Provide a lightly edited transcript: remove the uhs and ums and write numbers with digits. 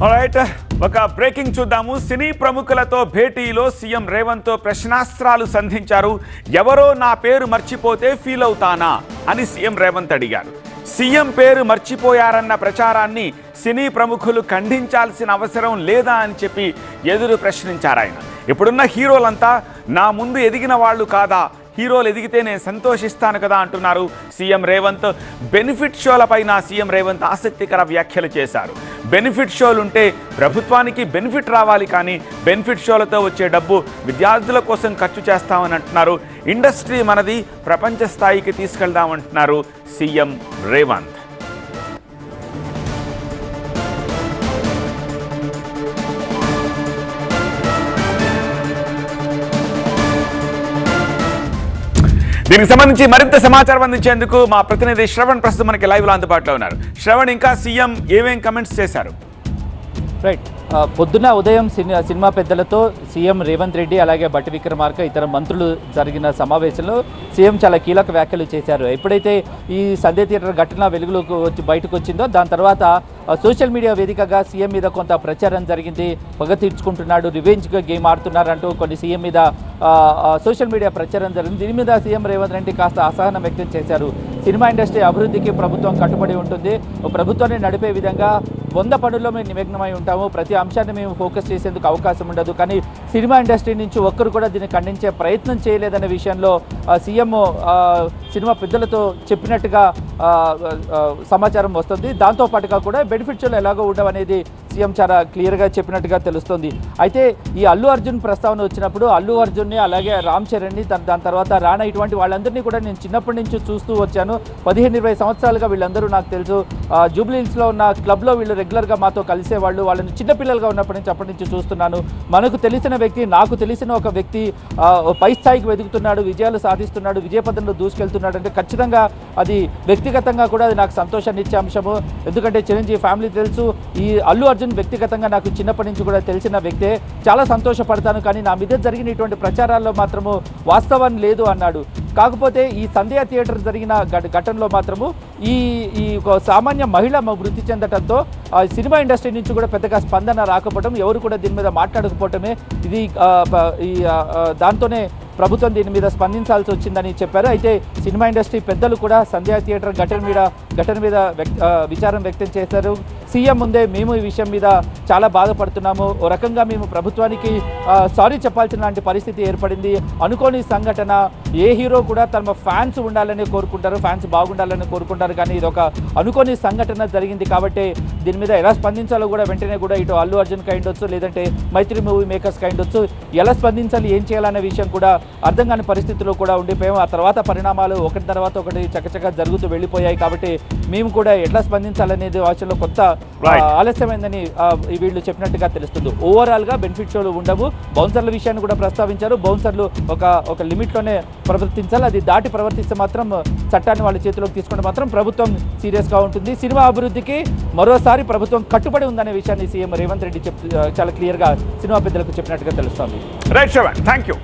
Alright, ఒక breaking చూద్దాము. సినీ ప్రముఖులతో భేటీలో సీఎం రేవంత్ ప్రశ్నాస్త్రాలు సంధించారు. ఎవరో నా పేరు మర్చిపోతే ఫీల్ అవుతానా అని సీఎం రేవంత్ అడిగారు. సీఎం పేరు మర్చిపోయారన్న ప్రచారాన్ని సినీ ప్రముఖులు ఖండించాల్సిన అవసరం లేదా అని చెప్పి ఎదురు ప్రశ్నించారు ఆయన. ఇప్పుడున్న హీరోలంతా నా ముందు ఎదిగిన వాళ్ళు కాదా, హీరోలు ఎదిగితే నేను సంతోషిస్తాను కదా అంటున్నారు సీఎం రేవంత్. బెనిఫిట్ షోలపైన సీఎం రేవంత్ ఆసక్తికర వ్యాఖ్యలు చేశారు. బెనిఫిట్ షోలు ఉంటే ప్రభుత్వానికి బెనిఫిట్ రావాలి, కానీ బెనిఫిట్ షోలతో వచ్చే డబ్బు విద్యార్థుల కోసం ఖర్చు చేస్తామని అంటున్నారు. ఇండస్ట్రీ మనది, ప్రపంచ స్థాయికి తీసుకెళ్దామంటున్నారు సీఎం రేవంత్. దీనికి సంబంధించి మరింత సమాచారం అందించేందుకు మా ప్రతినిధి శ్రవణ్ ప్రస్తుతం మనకి లైవ్లో అందుబాటులో ఉన్నారు. శ్రవణ్, ఇంకా సీఎం ఏమేం కమెంట్స్ చేశారు? రైట్, పొద్దున్న ఉదయం సినిమా పెద్దలతో సీఎం రేవంత్ రెడ్డి అలాగే బట్టి విక్రమార్క ఇతర మంత్రులు జరిగిన సమావేశంలో సీఎం చాలా కీలక వ్యాఖ్యలు చేశారు. ఎప్పుడైతే ఈ సంధ్య థియేటర్ ఘటన వెలుగులోకి బయటకు వచ్చిందో దాని తర్వాత సోషల్ మీడియా వేదికగా సీఎం మీద కొంత ప్రచారం జరిగింది. పగ తీర్చుకుంటున్నాడు, రివెంజ్గా గేమ్ ఆడుతున్నారంటూ కొన్ని సీఎం మీద సోషల్ మీడియా ప్రచారం జరిగింది. దీని మీద సీఎం రేవంత్ రెడ్డి కాస్త అసహనం వ్యక్తం చేశారు. సినిమా ఇండస్ట్రీ అభివృద్ధికి ప్రభుత్వం కట్టుబడి ఉంటుంది, ప్రభుత్వాన్ని నడిపే విధంగా 100 పనుల్లో మేము నిమగ్నమై ఉంటాము, ప్రతి అంశాన్ని మేము ఫోకస్ చేసేందుకు అవకాశం ఉండదు, కానీ సినిమా ఇండస్ట్రీ నుంచి ఒక్కరు కూడా దీన్ని ఖండించే ప్రయత్నం చేయలేదనే విషయంలో సీఎం సినిమా పెద్దలతో చెప్పినట్టుగా సమాచారం వస్తుంది. దాంతోపాటుగా కూడా బెనిఫిట్ షోలు ఎలాగో ఉండవనేది సీఎం చాలా క్లియర్గా చెప్పినట్టుగా తెలుస్తుంది. అయితే ఈ అల్లు అర్జున్ ప్రస్తావన వచ్చినప్పుడు అల్లు అర్జున్ని అలాగే రామ్ చరణ్ని దాని తర్వాత రానా ఇటువంటి వాళ్ళందరినీ కూడా నేను చిన్నప్పటి నుంచి చూస్తూ వచ్చాను. 15-20 సంవత్సరాలుగా వీళ్ళందరూ నాకు తెలుసు. జూబ్లీ హిల్స్లో ఉన్న క్లబ్లో వీళ్ళు రెగ్యులర్గా మాతో కలిసేవాళ్ళు. వాళ్ళని చిన్నపిల్లలుగా ఉన్నప్పటి నుంచి అప్పటి నుంచి చూస్తున్నాను. మనకు తెలిసిన వ్యక్తి, నాకు తెలిసిన ఒక వ్యక్తి పై స్థాయికి వెతుకుతున్నాడు, విజయాలు సాధిస్తున్నాడు, విజయపథంలో దూసుకెళ్తున్నాడు అంటే ఖచ్చితంగా అది వ్యక్తిగతంగా కూడా అది నాకు సంతోషాన్ని ఇచ్చే అంశము. ఎందుకంటే చిరంజీవి ఫ్యామిలీ తెలుసు, ఈ అల్లు అర్జున్ వ్యక్తిగతంగా నాకు చిన్నప్పటి నుంచి కూడా తెలిసిన వ్యక్తే. చాలా సంతోషపడతాను, కానీ నా మీద జరిగిన ఇటువంటి ప్రచారాల్లో మాత్రము వాస్తవం లేదు అన్నాడు. కాకపోతే ఈ సంధ్య థియేటర్ జరిగిన ఘటనలో మాత్రము ఈ సామాన్య మహిళ మృతి చెందడంతో సినిమా ఇండస్ట్రీ నుంచి కూడా పెద్దగా స్పందన రాకపోవడం, ఎవరు కూడా దీని మీద మాట్లాడకపోవటమే ఇది దాంతోనే ప్రభుత్వం దీని మీద స్పందించాల్సి వచ్చిందని చెప్పారు. అయితే సినిమా ఇండస్ట్రీ పెద్దలు కూడా సంధ్యా థియేటర్ ఘటన మీద విచారం వ్యక్తం చేశారు. సీఎం ముందే మేము ఈ విషయం మీద చాలా బాధపడుతున్నాము, ఓ రకంగా మేము ప్రభుత్వానికి సారీ చెప్పాల్సిన లాంటి పరిస్థితి ఏర్పడింది. అనుకోని సంఘటన, ఏ హీరో కూడా తమ ఫ్యాన్స్ ఉండాలని కోరుకుంటారు, ఫ్యాన్స్ బాగుండాలని కోరుకుంటారు, కానీ ఇది ఒక అనుకోని సంఘటన జరిగింది కాబట్టి దీని మీద ఎలా స్పందించాలో కూడా వెంటనే కూడా ఇటు అల్లు అర్జున్ కైండొచ్చు, లేదంటే మైత్రి మూవీ మేకర్స్ కైండొచ్చు, ఎలా స్పందించాలి, ఏం చేయాలనే విషయం కూడా అర్థం కాని పరిస్థితుల్లో కూడా ఉండిపోయాము. ఆ తర్వాత పరిణామాలు ఒకటి తర్వాత ఒకటి చకచక జరుగుతూ వెళ్ళిపోయాయి. కాబట్టి మేము కూడా ఎట్లా స్పందించాలనేది వాచనలో కొంత ఆలస్యమైందని వీళ్ళు చెప్పినట్టుగా తెలుస్తుంది. ఓవరాల్గా బెనిఫిట్ షోలు ఉండవు. బౌన్సర్ల విషయాన్ని కూడా ప్రస్తావించారు. బౌన్సర్లు ఒక లిమిట్లోనే ప్రవర్తించాలి, అది దాటి ప్రవర్తిస్తే మాత్రం చట్టాన్ని వాళ్ళ చేతిలోకి తీసుకుంటే మాత్రం ప్రభుత్వం సీరియస్గా ఉంటుంది. సినిమా అభివృద్ధికి మరోసారి ప్రభుత్వం కట్టుబడి ఉందనే విషయాన్ని సీఎం రేవంత్ రెడ్డి చాలా క్లియర్గా సినిమా పెద్దలకు చెప్పినట్టుగా తెలుస్తోంది. Right Shravan, thank you.